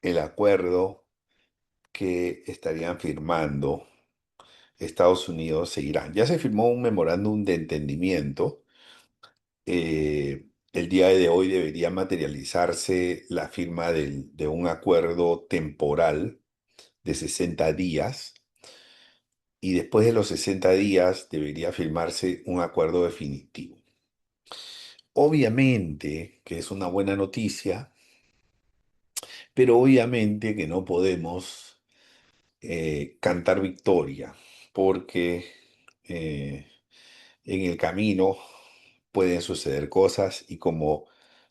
el acuerdo que estarían firmando Estados Unidos e Irán. Ya se firmó un memorándum de entendimiento. El día de hoy debería materializarse la firma de un acuerdo temporal de 60 días y después de los 60 días debería firmarse un acuerdo definitivo. Obviamente que es una buena noticia, pero obviamente que no podemos cantar victoria, porque eh, en el camino pueden suceder cosas y como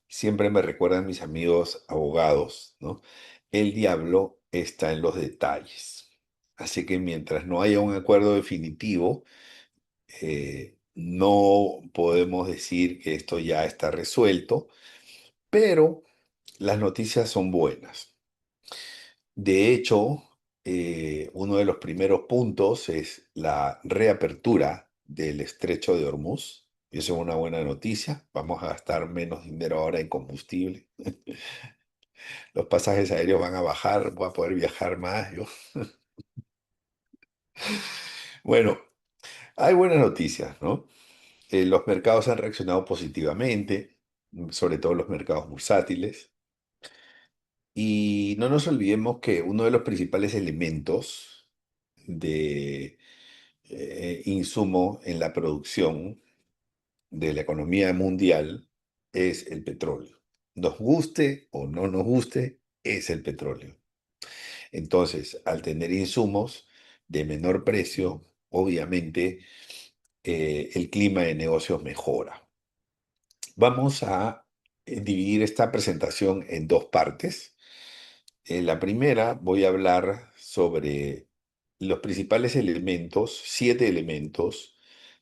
siempre me recuerdan mis amigos abogados, ¿no? El diablo está en los detalles. Así que mientras no haya un acuerdo definitivo, no podemos decir que esto ya está resuelto, pero las noticias son buenas. De hecho, uno de los primeros puntos es la reapertura del estrecho de Hormuz. Y eso es una buena noticia. Vamos a gastar menos dinero ahora en combustible. Los pasajes aéreos van a bajar, voy a poder viajar más. Bueno, hay buenas noticias, ¿no? Los mercados han reaccionado positivamente, sobre todo los mercados bursátiles. Y no nos olvidemos que uno de los principales elementos de insumo en la producción de la economía mundial es el petróleo. Nos guste o no nos guste, es el petróleo. Entonces, al tener insumos de menor precio, obviamente el clima de negocios mejora. Vamos a dividir esta presentación en dos partes. En la primera voy a hablar sobre los principales elementos, 7 elementos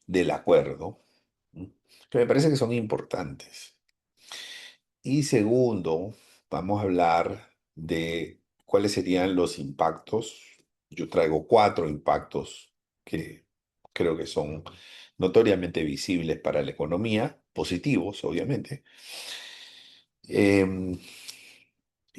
del acuerdo, ¿m? Que me parece que son importantes. Y segundo, vamos a hablar de cuáles serían los impactos. Yo traigo 4 impactos que creo que son notoriamente visibles para la economía, positivos, obviamente. Em,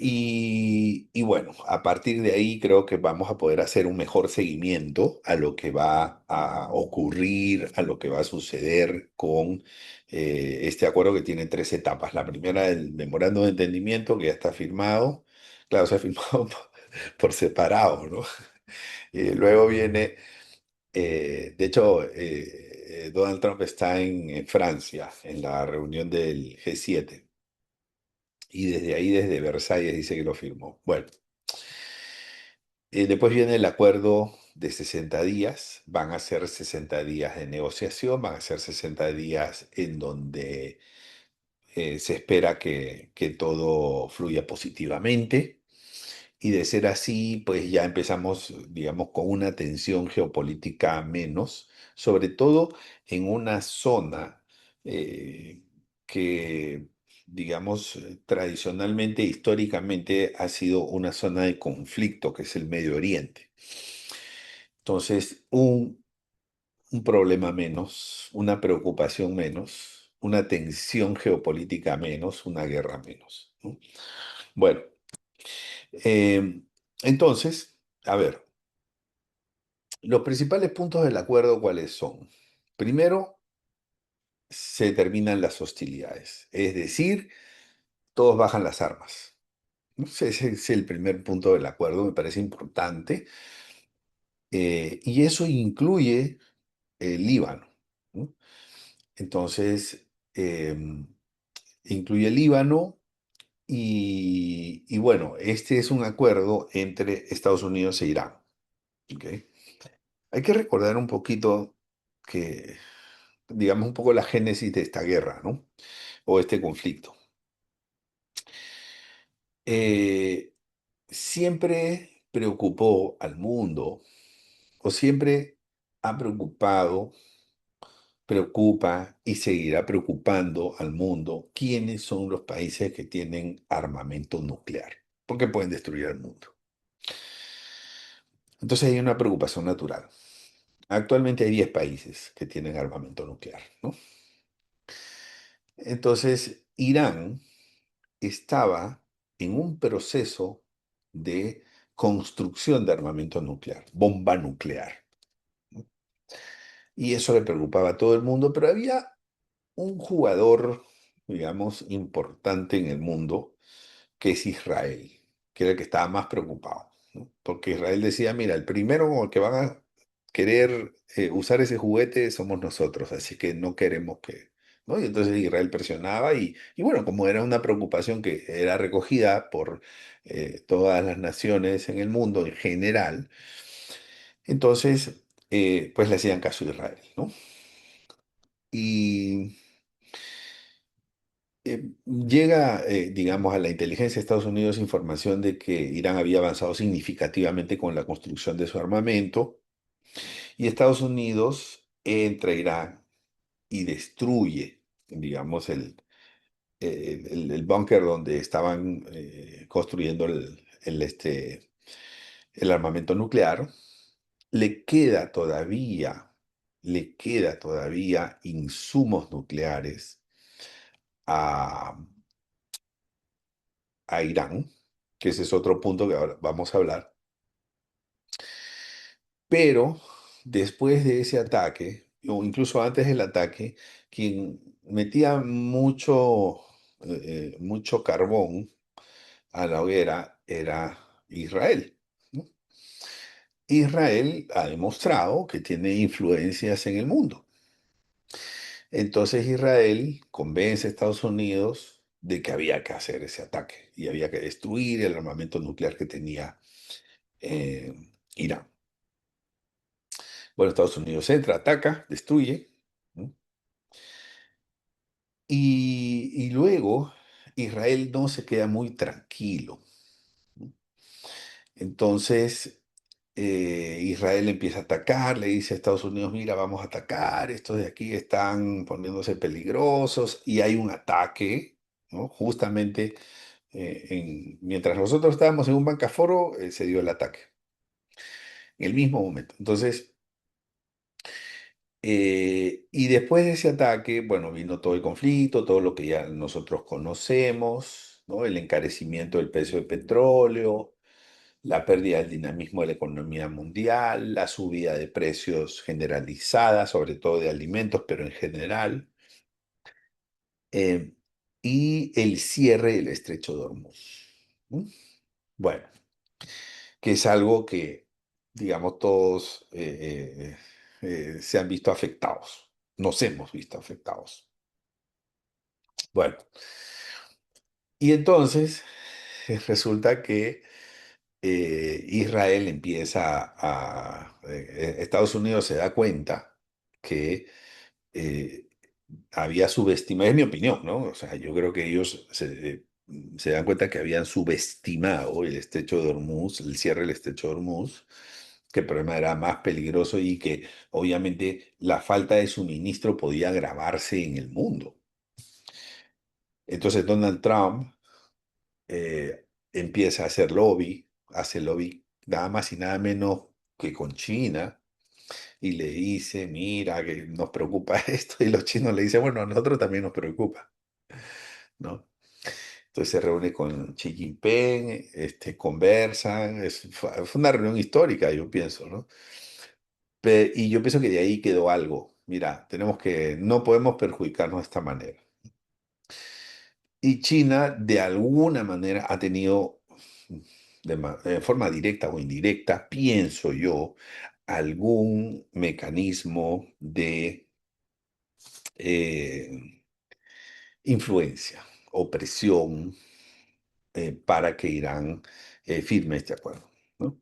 y bueno, a partir de ahí creo que vamos a poder hacer un mejor seguimiento a lo que va a ocurrir, a lo que va a suceder con este acuerdo que tiene 3 etapas. La primera, el memorando de entendimiento que ya está firmado. Claro, se ha firmado por separado, ¿no? Luego viene, de hecho, Donald Trump está en Francia, en la reunión del G7. Y desde ahí, desde Versalles, dice que lo firmó. Bueno, después viene el acuerdo de 60 días. Van a ser 60 días de negociación, van a ser 60 días en donde se espera que todo fluya positivamente. Y de ser así, pues ya empezamos, digamos, con una tensión geopolítica menos, sobre todo en una zona que, digamos, tradicionalmente, históricamente ha sido una zona de conflicto, que es el Medio Oriente. Entonces, un problema menos, una preocupación menos, una tensión geopolítica menos, una guerra menos, ¿no? Bueno. Eh, entonces, a ver, los principales puntos del acuerdo, ¿cuáles son? Primero, se terminan las hostilidades, es decir, todos bajan las armas, ¿no? Ese es el primer punto del acuerdo, me parece importante, y eso incluye el Líbano, ¿no? Entonces, incluye el Líbano y bueno, este es un acuerdo entre Estados Unidos e Irán, ¿ok? Hay que recordar un poquito que, digamos, un poco la génesis de esta guerra, ¿no? O este conflicto. Eh, Siempre preocupó al mundo, o siempre ha preocupado, preocupa y seguirá preocupando al mundo quiénes son los países que tienen armamento nuclear, porque pueden destruir al mundo. Entonces hay una preocupación natural. Actualmente hay 10 países que tienen armamento nuclear, ¿no? Entonces, Irán estaba en un proceso de construcción de armamento nuclear, bomba nuclear. ¿No? Y eso le preocupaba a todo el mundo, pero había un jugador, digamos, importante en el mundo, que es Israel, que era el que estaba más preocupado, ¿no? Porque Israel decía, mira, el primero con el que van a querer usar ese juguete somos nosotros, así que no queremos que... ¿no? Y entonces Israel presionaba y bueno, como era una preocupación que era recogida por todas las naciones en el mundo en general, entonces pues le hacían caso a Israel, ¿no? Y llega, digamos, a la inteligencia de Estados Unidos información de que Irán había avanzado significativamente con la construcción de su armamento y Estados Unidos entra a Irán y destruye, digamos, el búnker donde estaban construyendo el armamento nuclear. Le queda todavía, le queda todavía insumos nucleares a Irán, que ese es otro punto que ahora vamos a hablar, pero después de ese ataque, o incluso antes del ataque, quien metía mucho carbón a la hoguera era Israel, ¿no? Israel ha demostrado que tiene influencias en el mundo. Entonces Israel convence a Estados Unidos de que había que hacer ese ataque y había que destruir el armamento nuclear que tenía eh, Irán. Bueno, Estados Unidos entra, ataca, destruye, ¿no? Y luego Israel no se queda muy tranquilo, ¿no? Entonces Israel empieza a atacar, le dice a Estados Unidos, mira, vamos a atacar, estos de aquí están poniéndose peligrosos y hay un ataque, ¿no? Justamente mientras nosotros estábamos en un bancaforo, se dio el ataque, en el mismo momento. Entonces, y después de ese ataque, bueno, vino todo el conflicto, todo lo que ya nosotros conocemos, ¿no? El encarecimiento del precio del petróleo, la pérdida del dinamismo de la economía mundial, la subida de precios generalizada, sobre todo de alimentos, pero en general, eh, y el cierre del estrecho de Hormuz. ¿No? Bueno, que es algo que, digamos, todos se han visto afectados, nos hemos visto afectados. Bueno, y entonces resulta que Israel empieza Estados Unidos se da cuenta que eh, había subestimado, es mi opinión, ¿no? O sea, yo creo que ellos se dan cuenta que habían subestimado el estrecho de Hormuz, el cierre del estrecho de Hormuz, que el problema era más peligroso y que obviamente la falta de suministro podía agravarse en el mundo. Entonces Donald Trump empieza a hace lobby nada más y nada menos que con China, y le dice, mira, que nos preocupa esto, y los chinos le dicen, bueno, a nosotros también nos preocupa, ¿no? Entonces se reúne con Xi Jinping, conversan, fue una reunión histórica, yo pienso, ¿no? Y yo pienso que de ahí quedó algo. Mira, no podemos perjudicarnos de esta manera. Y China, de alguna manera, ha tenido, de forma directa o indirecta, pienso yo, algún mecanismo de eh, influencia o presión para que Irán firme este acuerdo, ¿no?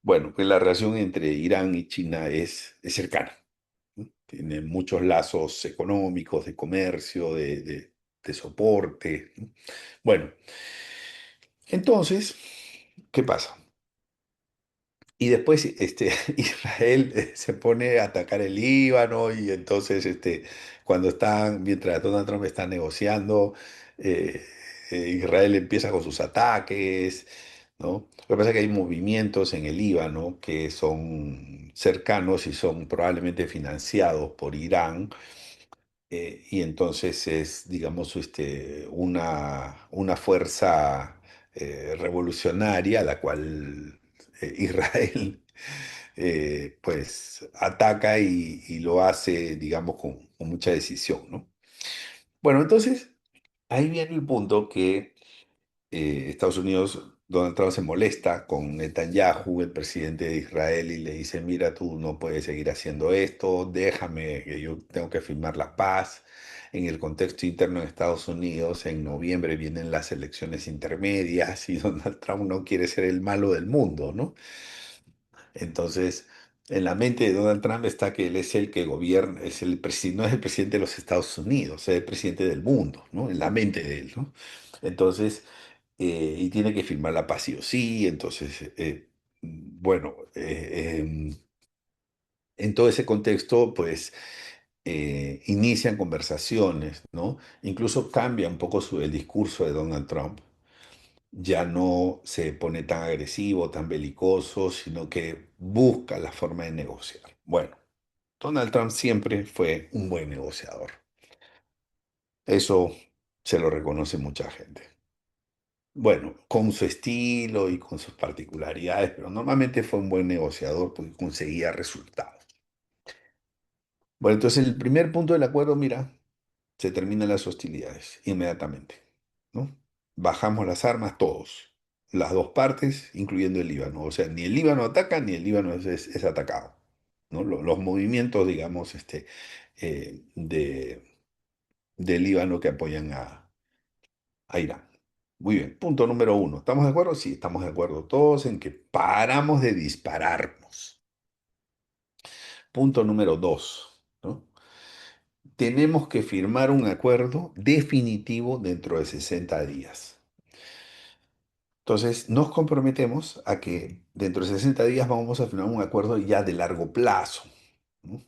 Bueno, pues la relación entre Irán y China es cercana, ¿no? Tiene muchos lazos económicos, de comercio, de soporte, ¿no? Bueno, entonces, ¿qué pasa? Y después Israel se pone a atacar el Líbano y entonces mientras Donald Trump está negociando, eh, Israel empieza con sus ataques, ¿no? Lo que pasa es que hay movimientos en el Líbano que son cercanos y son probablemente financiados por Irán, y entonces es, digamos, una fuerza revolucionaria, la cual Israel pues ataca y lo hace, digamos, con mucha decisión, ¿no? Bueno, entonces ahí viene el punto que Estados Unidos, Donald Trump se molesta con Netanyahu, el presidente de Israel, y le dice, mira, tú no puedes seguir haciendo esto, déjame, que yo tengo que firmar la paz. En el contexto interno de Estados Unidos, en noviembre vienen las elecciones intermedias y Donald Trump no quiere ser el malo del mundo, ¿no? Entonces, en la mente de Donald Trump está que él es el que gobierna, es el presidente, no es el presidente de los Estados Unidos, es el presidente del mundo, ¿no? En la mente de él, ¿no? Entonces, y tiene que firmar la paz sí o sí, entonces, bueno, en todo ese contexto, pues, inician conversaciones, ¿no? Incluso cambia un poco el discurso de Donald Trump. Ya no se pone tan agresivo, tan belicoso, sino que busca la forma de negociar. Bueno, Donald Trump siempre fue un buen negociador. Eso se lo reconoce mucha gente. Bueno, con su estilo y con sus particularidades, pero normalmente fue un buen negociador porque conseguía resultados. Bueno, entonces el primer punto del acuerdo, mira, se terminan las hostilidades inmediatamente, ¿no? Bajamos las armas todos, las dos partes, incluyendo el Líbano. O sea, ni el Líbano ataca ni el Líbano es atacado, ¿no? Los movimientos, digamos, del Líbano que apoyan a Irán. Muy bien, punto número uno. ¿Estamos de acuerdo? Sí, estamos de acuerdo todos en que paramos de dispararnos. Punto número dos, ¿no? Tenemos que firmar un acuerdo definitivo dentro de 60 días. Entonces, nos comprometemos a que dentro de 60 días vamos a firmar un acuerdo ya de largo plazo, ¿no?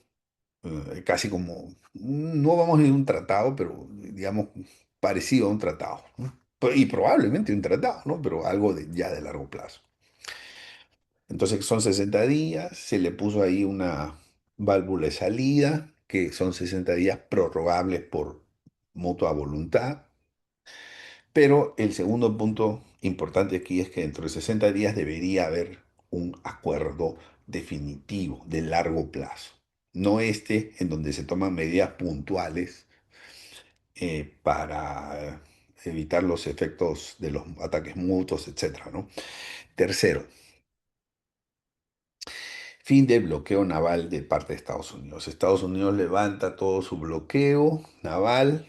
Casi como, no vamos a ir a un tratado, pero digamos parecido a un tratado, ¿no? Y probablemente un tratado, ¿no? Pero algo ya de largo plazo. Entonces, son 60 días, se le puso ahí una válvula de salida, que son 60 días prorrogables por mutua voluntad. Pero el segundo punto importante aquí es que dentro de 60 días debería haber un acuerdo definitivo de largo plazo. No este en donde se toman medidas puntuales para evitar los efectos de los ataques mutuos, etcétera, ¿no? Tercero, fin del bloqueo naval de parte de Estados Unidos. Estados Unidos levanta todo su bloqueo naval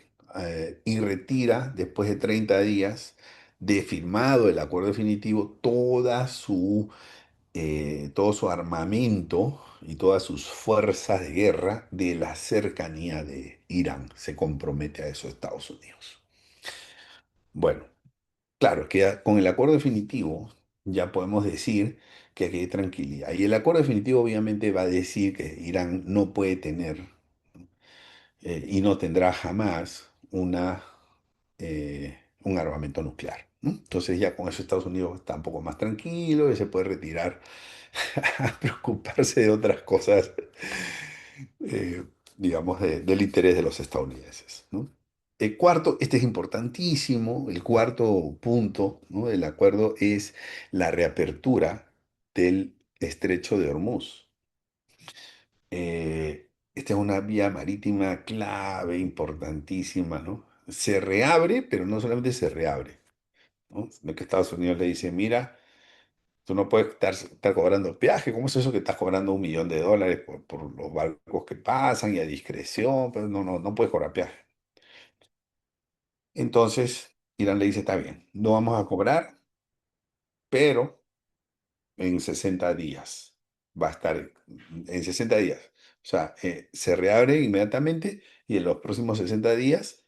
y retira, después de 30 días de firmado el acuerdo definitivo, todo su armamento y todas sus fuerzas de guerra de la cercanía de Irán. Se compromete a eso Estados Unidos. Bueno, claro, que con el acuerdo definitivo ya podemos decir que aquí hay tranquilidad. Y el acuerdo definitivo obviamente va a decir que Irán no puede tener y no tendrá jamás un armamento nuclear, ¿no? Entonces ya con eso Estados Unidos está un poco más tranquilo y se puede retirar a preocuparse de otras cosas, eh, digamos, del interés de los estadounidenses, ¿no? El cuarto, este es importantísimo, el cuarto punto, ¿no?, del acuerdo es la reapertura del estrecho de Hormuz. Esta es una vía marítima clave, importantísima, ¿no? Se reabre, pero no solamente se reabre, ¿no? Sino que Estados Unidos le dice, mira, tú no puedes estar cobrando peaje. ¿Cómo es eso que estás cobrando $1 millón por los barcos que pasan y a discreción? Pero no puedes cobrar peaje. Entonces, Irán le dice, está bien, no vamos a cobrar, pero en 60 días va a estar, en 60 días. O sea, se reabre inmediatamente y en los próximos 60 días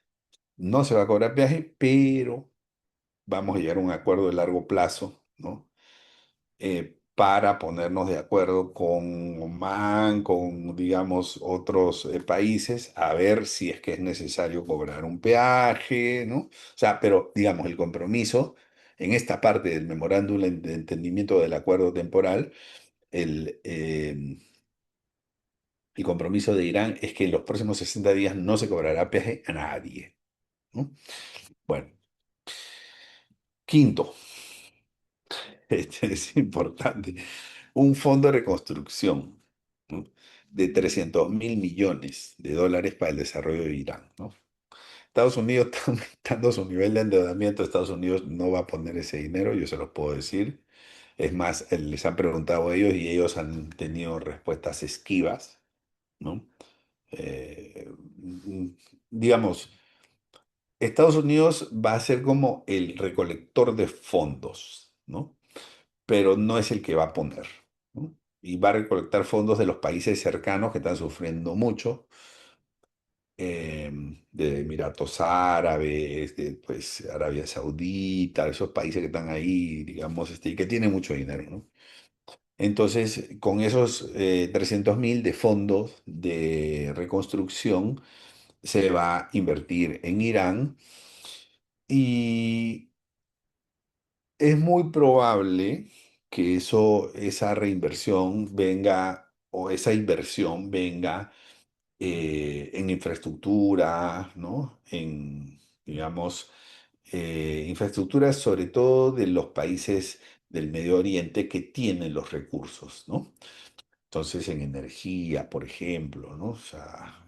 no se va a cobrar peaje, pero vamos a llegar a un acuerdo de largo plazo, ¿no? Para ponernos de acuerdo con Oman, con, digamos, otros países, a ver si es que es necesario cobrar un peaje, ¿no? O sea, pero, digamos, el compromiso en esta parte del memorándum de entendimiento del acuerdo temporal, el, eh, el compromiso de Irán es que en los próximos 60 días no se cobrará peaje a nadie, ¿no? Bueno, quinto. Este es importante, un fondo de reconstrucción, ¿no? De 300.000 millones de dólares para el desarrollo de Irán, ¿no? Estados Unidos está aumentando su nivel de endeudamiento. Estados Unidos no va a poner ese dinero, yo se los puedo decir. Es más, les han preguntado a ellos y ellos han tenido respuestas esquivas, ¿no? Mm, digamos, Estados Unidos va a ser como el recolector de fondos, ¿no? Pero no es el que va a poner, ¿no? Y va a recolectar fondos de los países cercanos que están sufriendo mucho, de Emiratos Árabes, de pues, Arabia Saudita, esos países que están ahí, digamos, y que tienen mucho dinero, ¿no? Entonces, con esos 300.000 de fondos de reconstrucción, se va a invertir en Irán y es muy probable que esa reinversión venga o esa inversión venga en infraestructura, ¿no? En, digamos, infraestructura sobre todo de los países del Medio Oriente que tienen los recursos, ¿no? Entonces, en energía, por ejemplo, ¿no? O sea,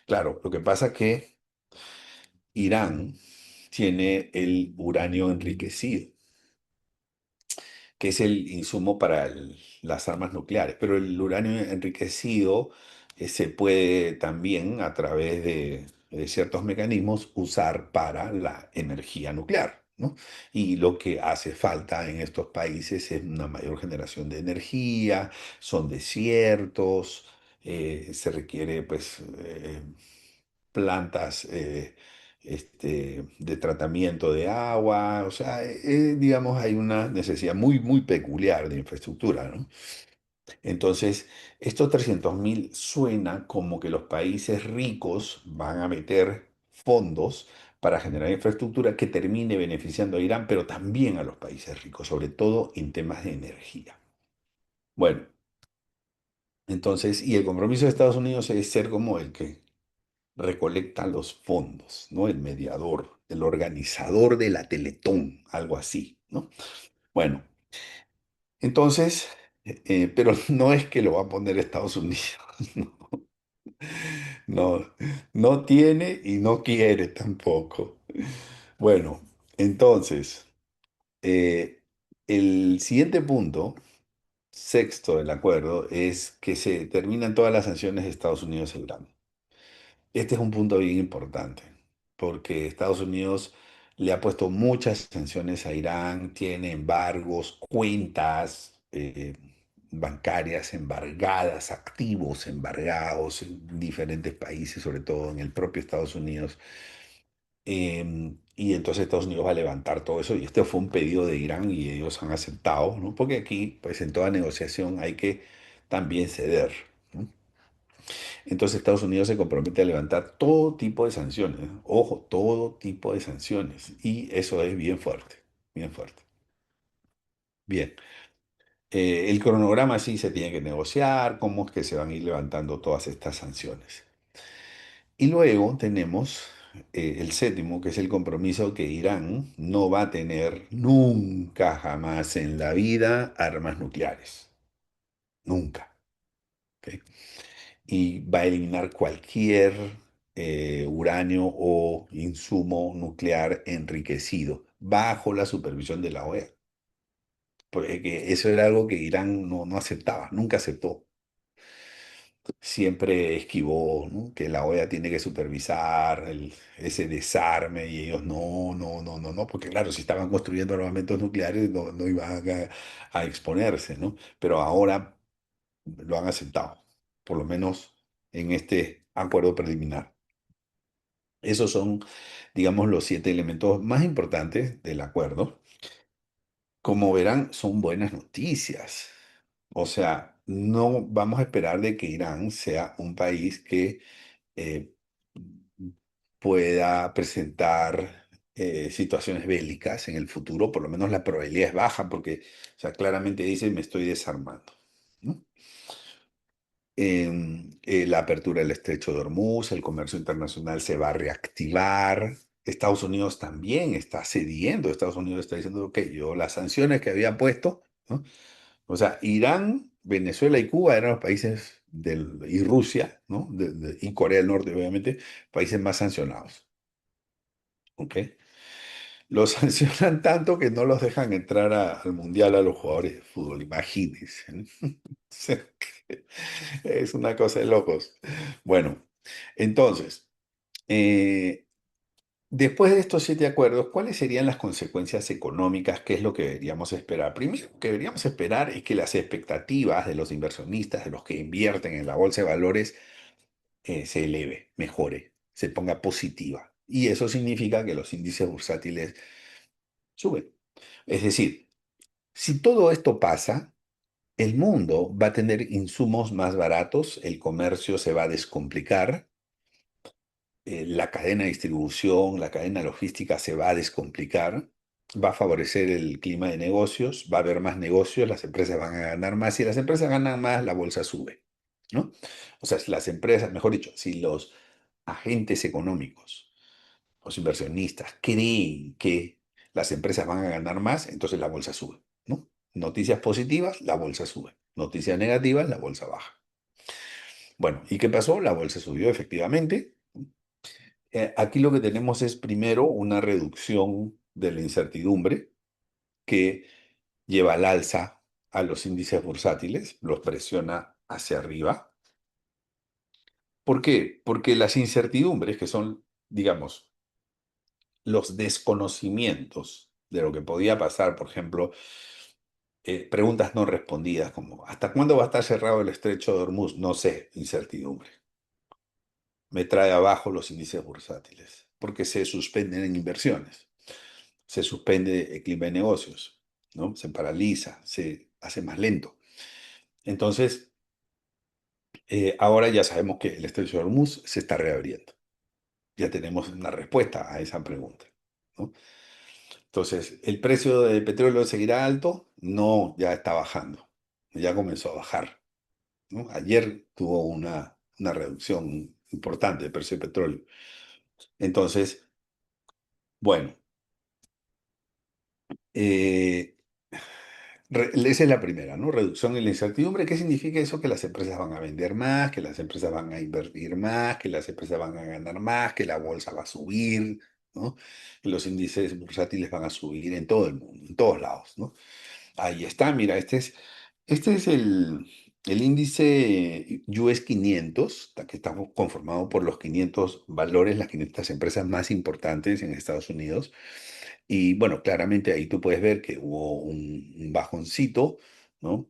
claro, lo que pasa es que Irán tiene el uranio enriquecido, que es el insumo para las armas nucleares. Pero el uranio enriquecido se puede también, a través de ciertos mecanismos, usar para la energía nuclear, ¿no? Y lo que hace falta en estos países es una mayor generación de energía, son desiertos, se requiere pues plantas de tratamiento de agua, o sea, digamos, hay una necesidad muy, muy peculiar de infraestructura, ¿no? Entonces, estos 300.000 suena como que los países ricos van a meter fondos para generar infraestructura que termine beneficiando a Irán, pero también a los países ricos, sobre todo en temas de energía. Bueno, entonces, y el compromiso de Estados Unidos es ser como el que recolecta los fondos, ¿no? El mediador, el organizador de la Teletón, algo así, ¿no? Bueno, entonces, pero no es que lo va a poner Estados Unidos, no, no tiene y no quiere tampoco. Bueno, entonces, eh, el siguiente punto, sexto del acuerdo, es que se terminan todas las sanciones de Estados Unidos a Irán. Este es un punto bien importante, porque Estados Unidos le ha puesto muchas sanciones a Irán, tiene embargos, cuentas bancarias embargadas, activos embargados en diferentes países, sobre todo en el propio Estados Unidos. Y entonces Estados Unidos va a levantar todo eso, y este fue un pedido de Irán y ellos han aceptado, ¿no? Porque aquí, pues en toda negociación hay que también ceder, ¿no? Entonces Estados Unidos se compromete a levantar todo tipo de sanciones, ¿no? Ojo, todo tipo de sanciones. Y eso es bien fuerte, bien fuerte. Bien, el cronograma sí se tiene que negociar, cómo es que se van a ir levantando todas estas sanciones. Y luego tenemos el séptimo, que es el compromiso que Irán no va a tener nunca jamás en la vida armas nucleares. Nunca. ¿Ok? Y va a eliminar cualquier uranio o insumo nuclear enriquecido bajo la supervisión de la OEA. Porque eso era algo que Irán no aceptaba, nunca aceptó. Siempre esquivó, ¿no? Que la OEA tiene que supervisar ese desarme y ellos no, porque claro, si estaban construyendo armamentos nucleares no iban a exponerse, ¿no? Pero ahora lo han aceptado, por lo menos en este acuerdo preliminar. Esos son, digamos, los 7 elementos más importantes del acuerdo. Como verán, son buenas noticias. O sea, no vamos a esperar de que Irán sea un país que eh, pueda presentar situaciones bélicas en el futuro. Por lo menos la probabilidad es baja porque, o sea, claramente dice, me estoy desarmando, ¿no? La apertura del estrecho de Hormuz, el comercio internacional se va a reactivar, Estados Unidos también está cediendo. Estados Unidos está diciendo, ok, yo las sanciones que había puesto, ¿no? O sea, Irán, Venezuela y Cuba eran los países y Rusia, ¿no? Y Corea del Norte, obviamente, países más sancionados. ¿Ok? Los sancionan tanto que no los dejan entrar al mundial a los jugadores de fútbol, imagínense. ¿No? Es una cosa de locos. Bueno, entonces, eh, después de estos 7 acuerdos, ¿cuáles serían las consecuencias económicas? ¿Qué es lo que deberíamos esperar? Primero, lo que deberíamos esperar es que las expectativas de los inversionistas, de los que invierten en la bolsa de valores, se eleve, mejore, se ponga positiva. Y eso significa que los índices bursátiles suben. Es decir, si todo esto pasa, el mundo va a tener insumos más baratos, el comercio se va a descomplicar, la cadena de distribución, la cadena logística se va a descomplicar, va a favorecer el clima de negocios, va a haber más negocios, las empresas van a ganar más. Si las empresas ganan más, la bolsa sube, ¿no? O sea, si las empresas, mejor dicho, si los agentes económicos, los inversionistas creen que las empresas van a ganar más, entonces la bolsa sube, ¿no? Noticias positivas, la bolsa sube. Noticias negativas, la bolsa baja. Bueno, ¿y qué pasó? La bolsa subió efectivamente. Aquí lo que tenemos es primero una reducción de la incertidumbre que lleva al alza a los índices bursátiles, los presiona hacia arriba. ¿Por qué? Porque las incertidumbres, que son, digamos, los desconocimientos de lo que podía pasar, por ejemplo, preguntas no respondidas como ¿hasta cuándo va a estar cerrado el estrecho de Hormuz? No sé, incertidumbre. Me trae abajo los índices bursátiles porque se suspenden en inversiones. Se suspende el clima de negocios, ¿no? Se paraliza, se hace más lento. Entonces, ahora ya sabemos que el estrecho de Hormuz se está reabriendo. Ya tenemos una respuesta a esa pregunta, ¿no? Entonces, ¿el precio del petróleo seguirá alto? No, ya está bajando. Ya comenzó a bajar, ¿no? Ayer tuvo una reducción importante del precio del petróleo. Entonces, bueno, eh, esa es la primera, ¿no? Reducción en la incertidumbre. ¿Qué significa eso? Que las empresas van a vender más, que las empresas van a invertir más, que las empresas van a ganar más, que la bolsa va a subir, ¿no? Que los índices bursátiles van a subir en todo el mundo, en todos lados, ¿no? Ahí está, mira, este es el índice US 500, que está conformado por los 500 valores, las 500 empresas más importantes en Estados Unidos. Y bueno, claramente ahí tú puedes ver que hubo un bajoncito, ¿no?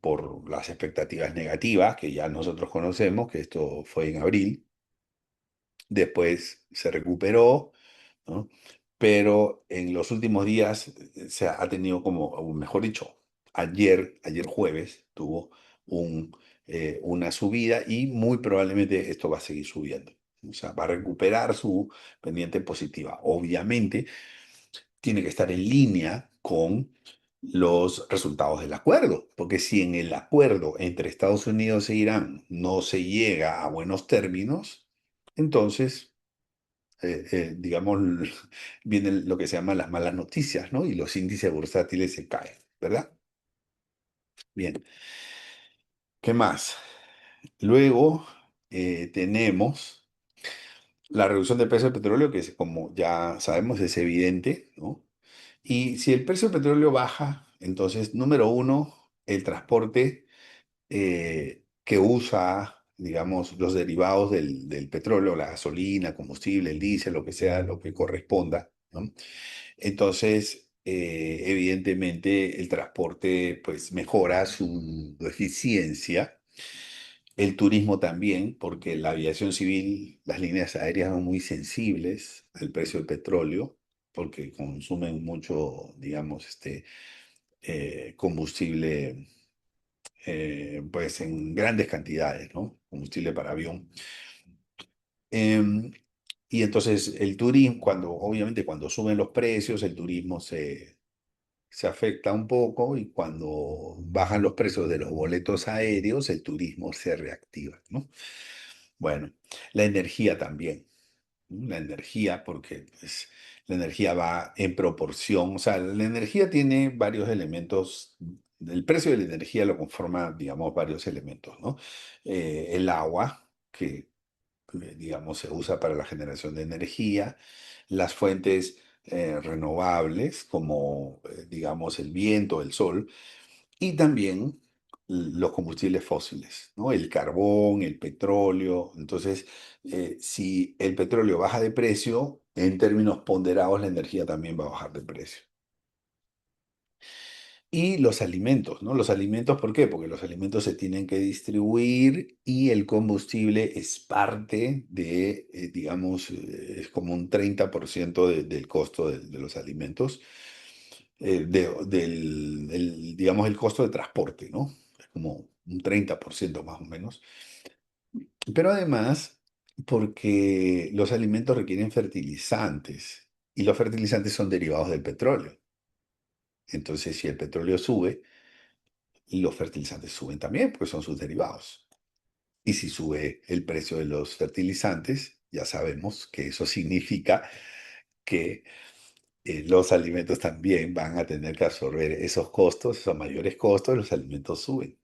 Por las expectativas negativas que ya nosotros conocemos, que esto fue en abril. Después se recuperó, ¿no? Pero en los últimos días se ha tenido como, o mejor dicho, ayer jueves tuvo una subida y muy probablemente esto va a seguir subiendo. O sea, va a recuperar su pendiente positiva. Obviamente, tiene que estar en línea con los resultados del acuerdo, porque si en el acuerdo entre Estados Unidos e Irán no se llega a buenos términos, entonces, digamos, vienen lo que se llaman las malas noticias, ¿no? Y los índices bursátiles se caen, ¿verdad? Bien, ¿qué más? Luego tenemos la reducción del precio del petróleo, que es, como ya sabemos, es evidente, ¿no? Y si el precio del petróleo baja, entonces, número uno, el transporte que usa, digamos, los derivados del petróleo, la gasolina, combustible, el diésel, lo que sea, lo que corresponda, ¿no? Entonces, evidentemente, el transporte, pues, mejora su eficiencia. El turismo también, porque la aviación civil, las líneas aéreas son muy sensibles al precio del petróleo, porque consumen mucho, digamos, combustible, pues en grandes cantidades, ¿no? Combustible para avión. Em, y entonces el turismo, obviamente cuando suben los precios, el turismo se afecta un poco y cuando bajan los precios de los boletos aéreos, el turismo se reactiva, ¿no? Bueno, la energía también. ¿no? La energía, porque pues, la energía va en proporción, o sea, la energía tiene varios elementos, el precio de la energía lo conforma, digamos, varios elementos, ¿no? El agua, que digamos, se usa para la generación de energía, las fuentes renovables, como, digamos, el viento, el sol, y también los combustibles fósiles, ¿no? El carbón, el petróleo. Entonces, si el petróleo baja de precio, en términos ponderados, la energía también va a bajar de precio. Y los alimentos, ¿no? Los alimentos, ¿por qué? Porque los alimentos se tienen que distribuir y el combustible es parte de, digamos, es como un 30% del costo de los alimentos, digamos, el costo de transporte, ¿no? Es como un 30% más o menos. Pero además, porque los alimentos requieren fertilizantes y los fertilizantes son derivados del petróleo. Entonces, si el petróleo sube, los fertilizantes suben también, porque son sus derivados. Y si sube el precio de los fertilizantes, ya sabemos que eso significa que los alimentos también van a tener que absorber esos costos, esos mayores costos, los alimentos suben.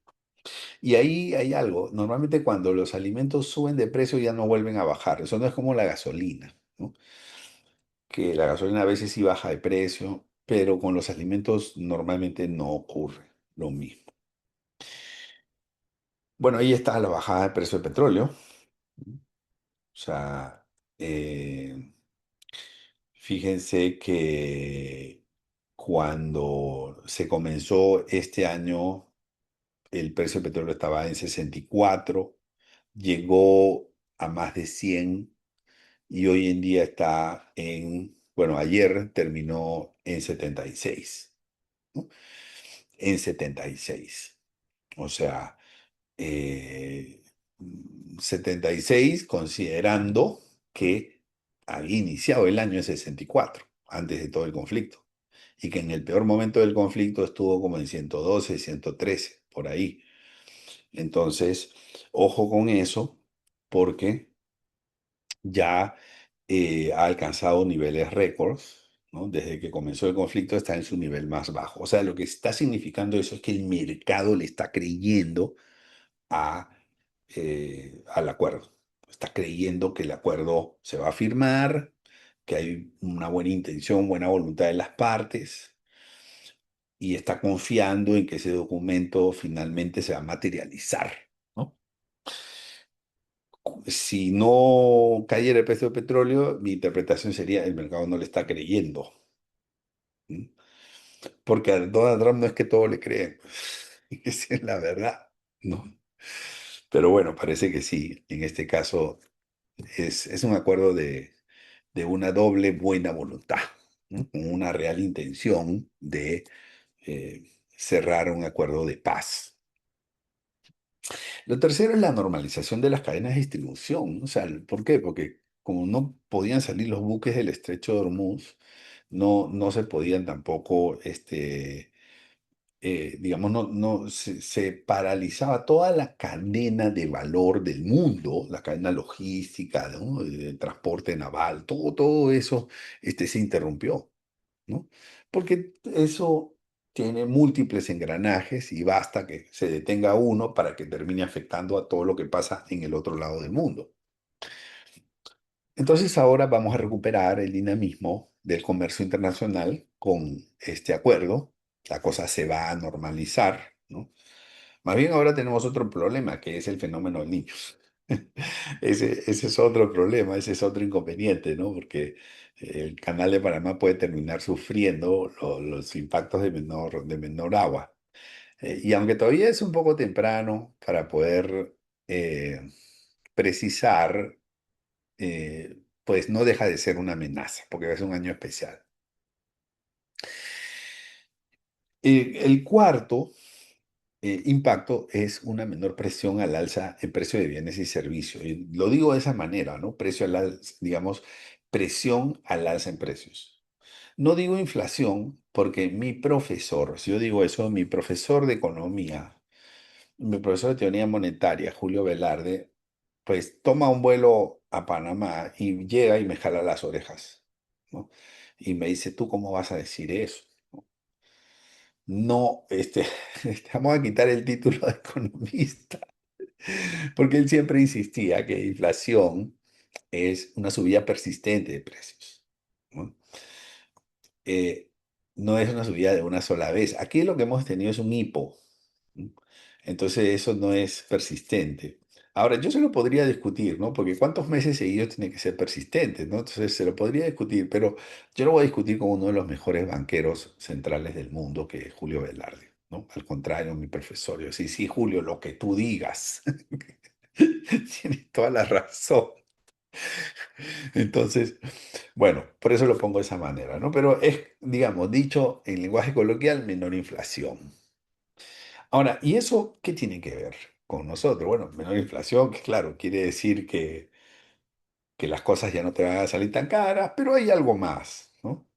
Y ahí hay algo, normalmente cuando los alimentos suben de precio ya no vuelven a bajar, eso no es como la gasolina, ¿no? Que la gasolina a veces sí baja de precio, pero con los alimentos normalmente no ocurre lo mismo. Bueno, ahí está la bajada del precio del petróleo. O sea, fíjense que cuando se comenzó este año, el precio del petróleo estaba en 64, llegó a más de 100 y hoy en día está en, bueno, ayer terminó en 76, ¿no? En 76. O sea, eh, 76 considerando que había iniciado el año en 64 antes de todo el conflicto, y que en el peor momento del conflicto estuvo como en 112, 113, por ahí. Entonces, ojo con eso, porque ya ha alcanzado niveles récords, ¿no? Desde que comenzó el conflicto está en su nivel más bajo. O sea, lo que está significando eso es que el mercado le está creyendo a, al acuerdo. Está creyendo que el acuerdo se va a firmar, que hay una buena intención, buena voluntad de las partes, y está confiando en que ese documento finalmente se va a materializar, ¿no? Si no cayera el precio del petróleo, mi interpretación sería el mercado no le está creyendo. ¿Mm? Porque a Donald Trump no es que todo le creen. Esa es la verdad, ¿no? Pero bueno, parece que sí. En este caso es un acuerdo de una doble buena voluntad, ¿no? Con una real intención de cerrar un acuerdo de paz. Lo tercero es la normalización de las cadenas de distribución. O sea, ¿por qué? Porque como no podían salir los buques del Estrecho de Hormuz, no se podían tampoco, digamos, se paralizaba toda la cadena de valor del mundo, la cadena logística, ¿no? El transporte naval, todo eso, se interrumpió, ¿no? Porque eso tiene múltiples engranajes y basta que se detenga uno para que termine afectando a todo lo que pasa en el otro lado del mundo. Entonces ahora vamos a recuperar el dinamismo del comercio internacional con este acuerdo. La cosa se va a normalizar, ¿no? Más bien ahora tenemos otro problema, que es el fenómeno del niño. Ese es otro problema, ese es otro inconveniente, ¿no? Porque el canal de Panamá puede terminar sufriendo los impactos de menor agua. Y aunque todavía es un poco temprano para poder eh, precisar, pues no deja de ser una amenaza, porque va a ser un año especial. El cuarto impacto es una menor presión al alza en precio de bienes y servicios. Y lo digo de esa manera, ¿no? Precio al alza, digamos, presión al alza en precios. No digo inflación porque mi profesor, si yo digo eso, mi profesor de economía, mi profesor de teoría monetaria, Julio Velarde, pues toma un vuelo a Panamá y llega y me jala las orejas, ¿no? Y me dice, ¿tú cómo vas a decir eso? No, vamos a quitar el título de economista, porque él siempre insistía que inflación es una subida persistente de precios, ¿no? eh, no es una subida de una sola vez. Aquí lo que hemos tenido es un hipo, ¿no? Entonces eso no es persistente. Ahora, yo se lo podría discutir, ¿no? Porque ¿cuántos meses seguidos tiene que ser persistente, ¿no? Entonces se lo podría discutir, pero yo lo voy a discutir con uno de los mejores banqueros centrales del mundo, que es Julio Velarde, ¿no? Al contrario, mi profesor, yo sí, sí, Julio, lo que tú digas. Tienes toda la razón. Entonces, bueno, por eso lo pongo de esa manera, ¿no? Pero es, digamos, dicho en lenguaje coloquial, menor inflación. Ahora, ¿y eso qué tiene que ver con nosotros? Bueno, menor inflación, que claro, quiere decir que las cosas ya no te van a salir tan caras, pero hay algo más, ¿no?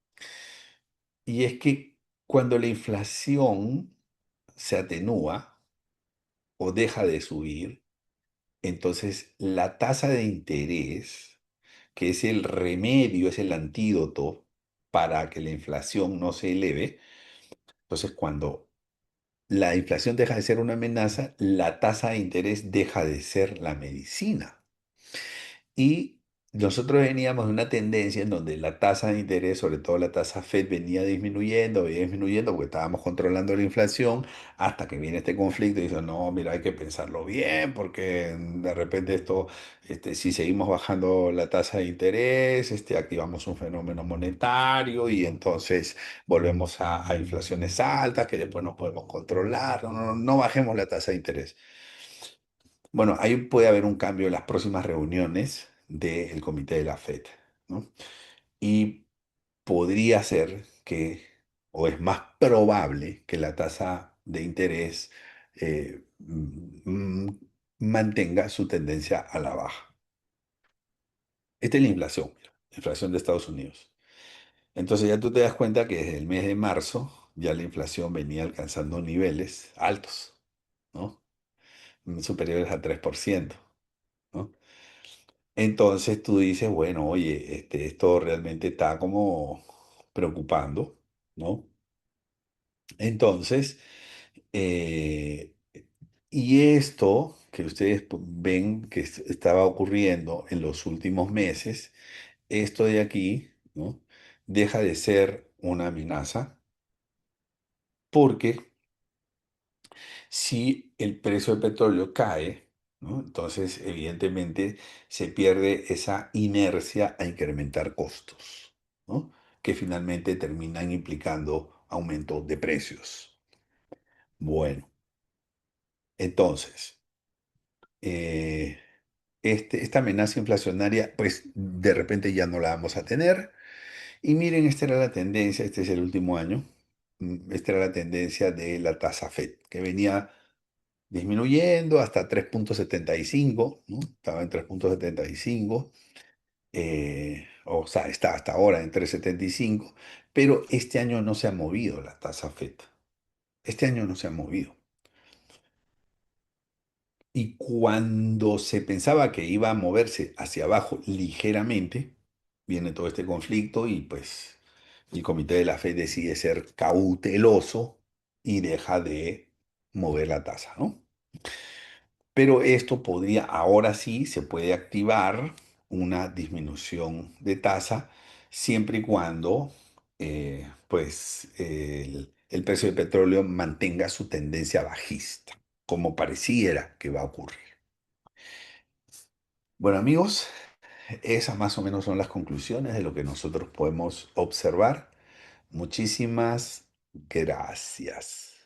Y es que cuando la inflación se atenúa o deja de subir, entonces la tasa de interés, que es el remedio, es el antídoto para que la inflación no se eleve. Entonces, cuando la inflación deja de ser una amenaza, la tasa de interés deja de ser la medicina. Y nosotros veníamos de una tendencia en donde la tasa de interés, sobre todo la tasa Fed, venía disminuyendo porque estábamos controlando la inflación hasta que viene este conflicto y dice, no, mira, hay que pensarlo bien porque de repente esto, si seguimos bajando la tasa de interés, activamos un fenómeno monetario y entonces volvemos a inflaciones altas que después no podemos controlar. No, no, no bajemos la tasa de interés. Bueno, ahí puede haber un cambio en las próximas reuniones del comité de la FED, ¿no? Y podría ser que, o es más probable que la tasa de interés mantenga su tendencia a la baja. Esta es la inflación, mira, la inflación de Estados Unidos. Entonces ya tú te das cuenta que desde el mes de marzo ya la inflación venía alcanzando niveles altos, ¿no? Superiores al 3%, ¿no? Entonces tú dices, bueno, oye, esto realmente está como preocupando, ¿no? Entonces, eh, y esto que ustedes ven que estaba ocurriendo en los últimos meses, esto de aquí, ¿no? Deja de ser una amenaza porque si el precio del petróleo cae, ¿no? Entonces evidentemente se pierde esa inercia a incrementar costos, ¿no? Que finalmente terminan implicando aumento de precios. Bueno, entonces, eh, esta amenaza inflacionaria, pues de repente ya no la vamos a tener. Y miren, esta era la tendencia, este es el último año, esta era la tendencia de la tasa Fed, que venía disminuyendo hasta 3,75, ¿no? Estaba en 3,75, o sea, está hasta ahora en 3,75, pero este año no se ha movido la tasa FED. Este año no se ha movido. Y cuando se pensaba que iba a moverse hacia abajo ligeramente, viene todo este conflicto y pues el comité de la FED decide ser cauteloso y deja de mover la tasa, ¿no? Pero esto podría, ahora sí, se puede activar una disminución de tasa siempre y cuando pues, el precio del petróleo mantenga su tendencia bajista, como pareciera que va a ocurrir. Bueno, amigos, esas más o menos son las conclusiones de lo que nosotros podemos observar. Muchísimas gracias.